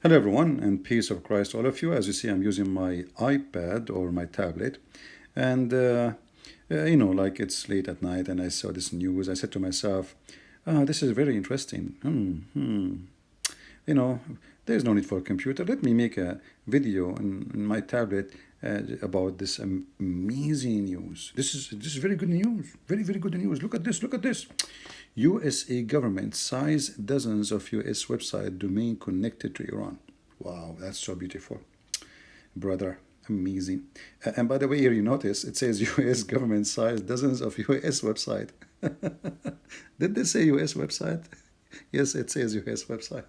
Hello everyone, and peace of Christ all of you. As you see, I'm using my iPad or my tablet, and like it's late at night, and I saw this news. I said to myself, "This is very interesting. You know, there's no need for a computer. Let me make a video in my tablet about this amazing news. This is very good news. Very good news. Look at this. Look at this. USA government size dozens of US website domain connected to Iran. Wow, that's so beautiful, brother. Amazing. And by the way, here you notice it says US government size dozens of US website. Did they say US website? Yes, it says US website.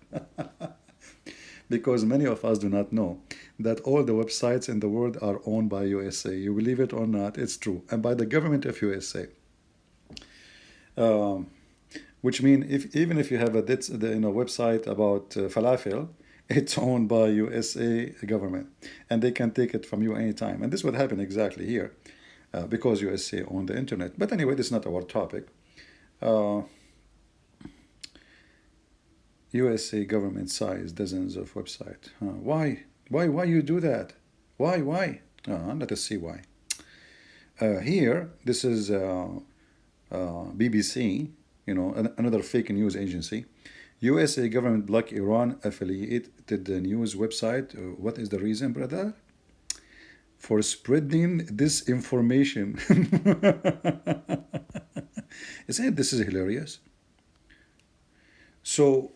Because many of us do not know that all the websites in the world are owned by USA. You believe it or not, it's true. And by the government of USA. Um, which means even if you have a website about falafel, it's owned by USA government, and they can take it from you anytime. And this would happen exactly here, because USA own the internet. But anyway, this is not our topic. Uh, USA government size dozens of websites. Why? Why you do that? Why? Let us see why. Here, this is BBC, another fake news agency. USA government block Iran affiliated news website. What is the reason, brother? For spreading disinformation. Isn't this is hilarious? So,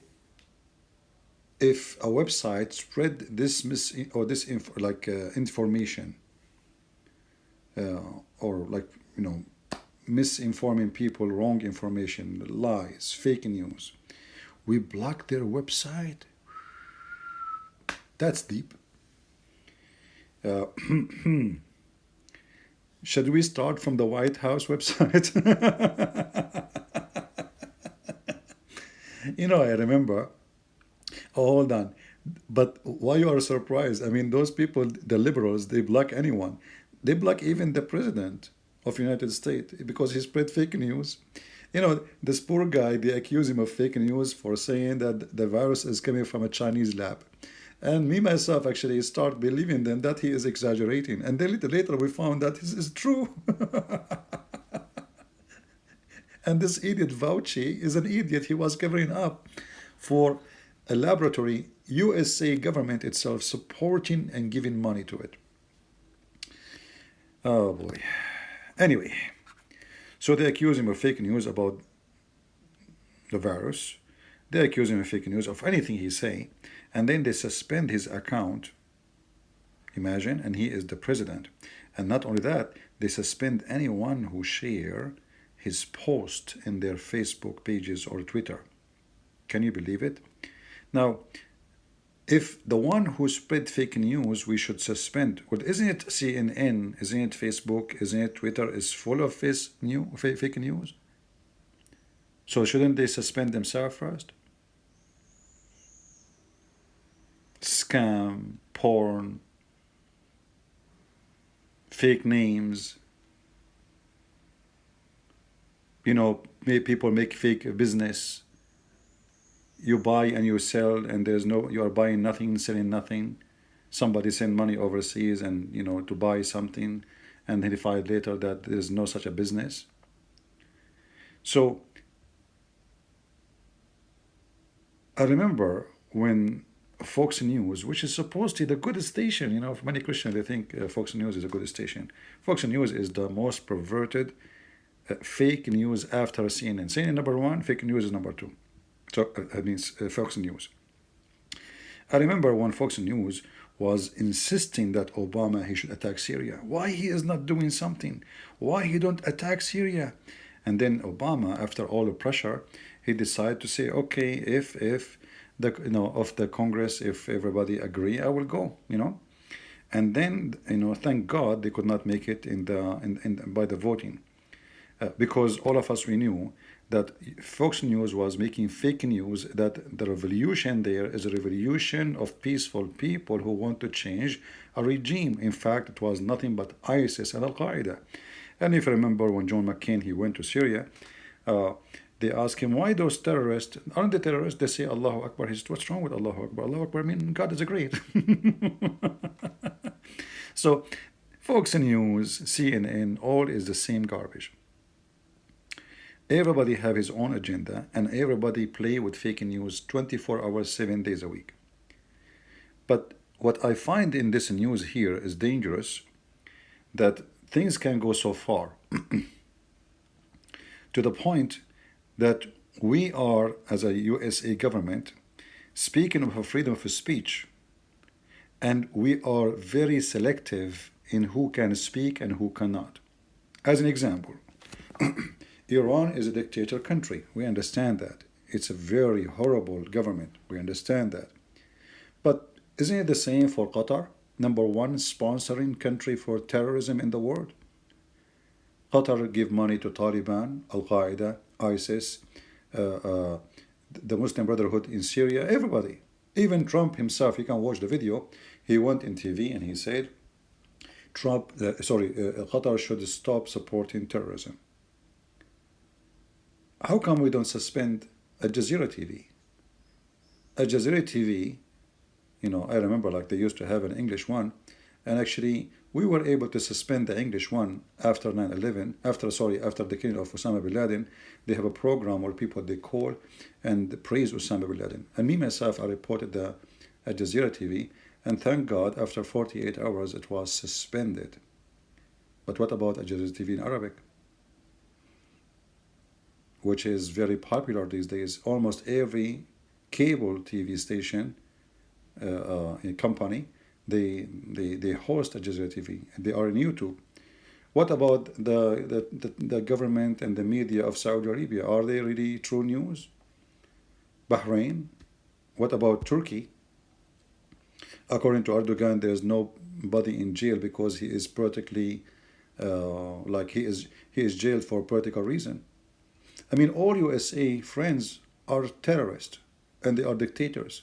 if a website spread this information, or misinforming people, wrong information, lies, fake news, we block their website. That's deep. Uh, should we start from the White House website? I remember. Oh, hold on. But why you are surprised? I mean, those people, the liberals, they block anyone. They block even the president of the United States because he spread fake news. This poor guy, they accuse him of fake news for saying that the virus is coming from a Chinese lab. And me, myself, actually start believing then that he is exaggerating. And then later we found that this is true. And this idiot Fauci is an idiot. He was covering up for a laboratory, USA government itself supporting and giving money to it. Oh boy. Anyway, so they accuse him of fake news about the virus. They accuse him of fake news of anything he say, and then they suspend his account. Imagine, and he is the president. And not only that, they suspend anyone who share his post in their Facebook pages or Twitter. Can you believe it? Now, if the one who spread fake news we should suspend, well, isn't it CNN, isn't it Facebook, isn't it Twitter is full of fake news? So shouldn't they suspend themselves first? Scam, porn, fake names, people make fake business. You buy and you sell, and you are buying nothing, selling nothing. Somebody send money overseas and to buy something, and then they find later that there's no such a business. So I remember when Fox News, which is supposed to be the good station, for many Christians they think Fox News is a good station. Fox News is the most perverted fake news after CNN. CNN number one, fake news is number two. So that means Fox News. I remember when Fox News was insisting that Obama he should attack Syria. Why he is not doing something? Why he don't attack Syria? And then Obama, after all the pressure, he decided to say, okay, if the of the Congress, if everybody agree, I will go. And then thank God they could not make it by the voting, because all of us we knew that Fox News was making fake news that the revolution there is a revolution of peaceful people who want to change a regime. In fact, it was nothing but ISIS and Al-Qaeda. And if you remember when John McCain, he went to Syria, They ask him, why those terrorists, aren't they terrorists? They say Allahu Akbar. He says, what's wrong with Allahu Akbar? Allahu Akbar means God is great. So Fox News, CNN, all is the same garbage. Everybody have his own agenda, and everybody play with fake news 24 hours, 7 days a week. But what I find in this news here is dangerous, that things can go so far to the point that we are, as a USA government, speaking of a freedom of speech, and we are very selective in who can speak and who cannot. As an example, Iran is a dictator country. We understand that. It's a very horrible government. We understand that. But isn't it the same for Qatar? Number one sponsoring country for terrorism in the world. Qatar give money to Taliban, Al-Qaeda, ISIS, the Muslim Brotherhood in Syria, everybody. Even Trump himself, you can watch the video. He went in TV and he said, Qatar should stop supporting terrorism. How come we don't suspend Al Jazeera TV? Al Jazeera TV, I remember like they used to have an English one, and actually we were able to suspend the English one after 9/11, after the killing of Osama bin Laden. They have a program where people, they call and praise Osama bin Laden. And me myself, I reported the Al Jazeera TV, and thank God after 48 hours it was suspended. But what about Al Jazeera TV in Arabic, which is very popular these days? Almost every cable TV station company, they host Al Jazeera TV, and they are in YouTube. What about the government and the media of Saudi Arabia? Are they really true news? Bahrain? What about Turkey? According to Erdogan, there is nobody in jail because he is politically, he is jailed for political reason. I mean, all USA friends are terrorists and they are dictators.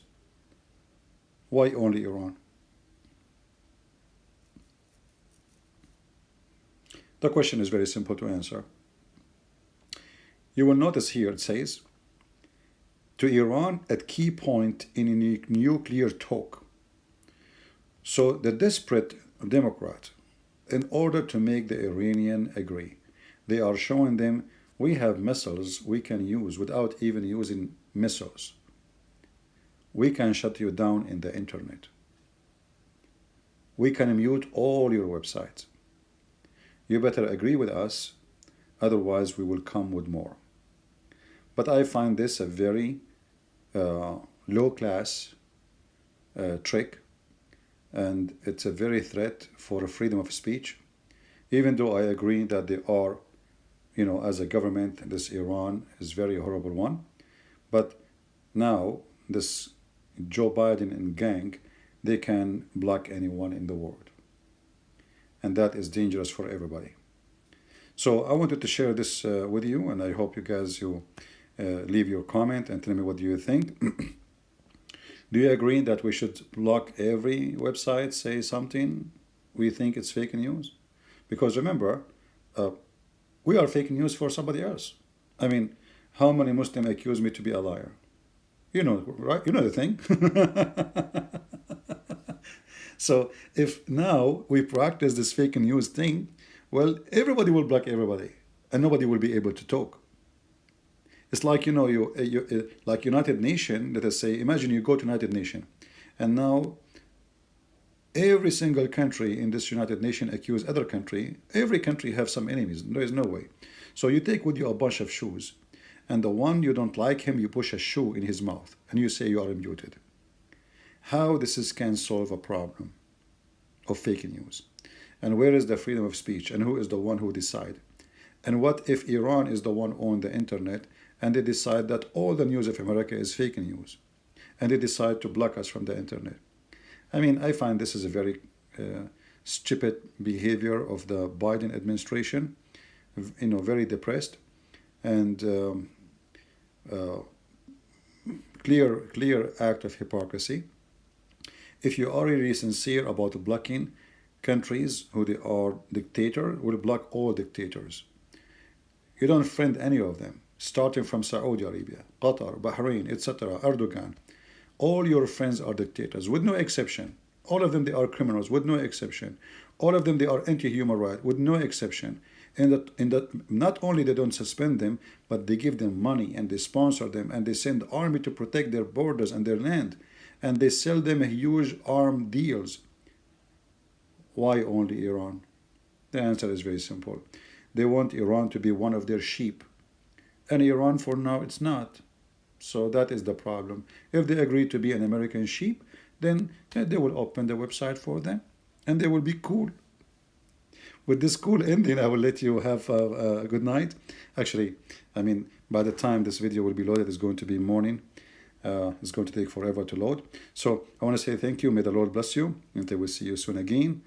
Why only Iran? The question is very simple to answer. You will notice here it says, to Iran at key point in a nuclear talk. So the desperate Democrat, in order to make the Iranian agree, they are showing them, we have missiles we can use without even using missiles. We can shut you down in the internet. We can mute all your websites. You better agree with us, otherwise we will come with more. But I find this a very low-class trick, and it's a very threat for freedom of speech, even though I agree that they are, as a government, this Iran is very horrible one. But now this Joe Biden and gang, they can block anyone in the world. And that is dangerous for everybody. So I wanted to share this with you, and I hope you guys, leave your comment and tell me what do you think. Do you agree that we should block every website, say something we think it's fake news? Because remember, we are fake news for somebody else. I mean, how many Muslims accuse me to be a liar? You know, right? You know the thing. So if now we practice this fake news thing, well, everybody will block everybody, and nobody will be able to talk. It's like, like United Nations, let us say, imagine you go to United Nations, and now every single country in this United Nations accuse other country. Every country have some enemies. There is no way. So you take with you a bunch of shoes, and the one you don't like him, you push a shoe in his mouth, and you say you are immuted. How this can solve a problem of fake news? And where is the freedom of speech? And who is the one who decide? And what if Iran is the one on the internet, and they decide that all the news of America is fake news, and they decide to block us from the internet? I mean, I find this is a very stupid behavior of the Biden administration, very depressed, and clear act of hypocrisy. If you are really sincere about blocking countries who they are dictator, will block all dictators. You don't friend any of them. starting from Saudi Arabia, Qatar, Bahrain, etc., Erdogan. All your friends are dictators, with no exception. All of them, they are criminals, with no exception. All of them, they are anti-human rights, with no exception. And that not only they don't suspend them, but they give them money and they sponsor them and they send army to protect their borders and their land. And they sell them huge arm deals. Why only Iran? The answer is very simple. They want Iran to be one of their sheep. And Iran, for now, it's not. So that is the problem. If they agree to be an American sheep, then they will open the website for them and they will be cool. With this cool ending, I will let you have a good night. Actually, I mean, by the time this video will be loaded, it's going to be morning. It's going to take forever to load. So I want to say thank you. May the Lord bless you. Until we see you soon again.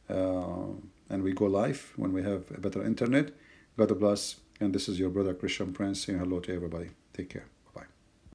And we go live when we have a better internet. God bless. And this is your brother Christian Prince saying hello to everybody. Take care.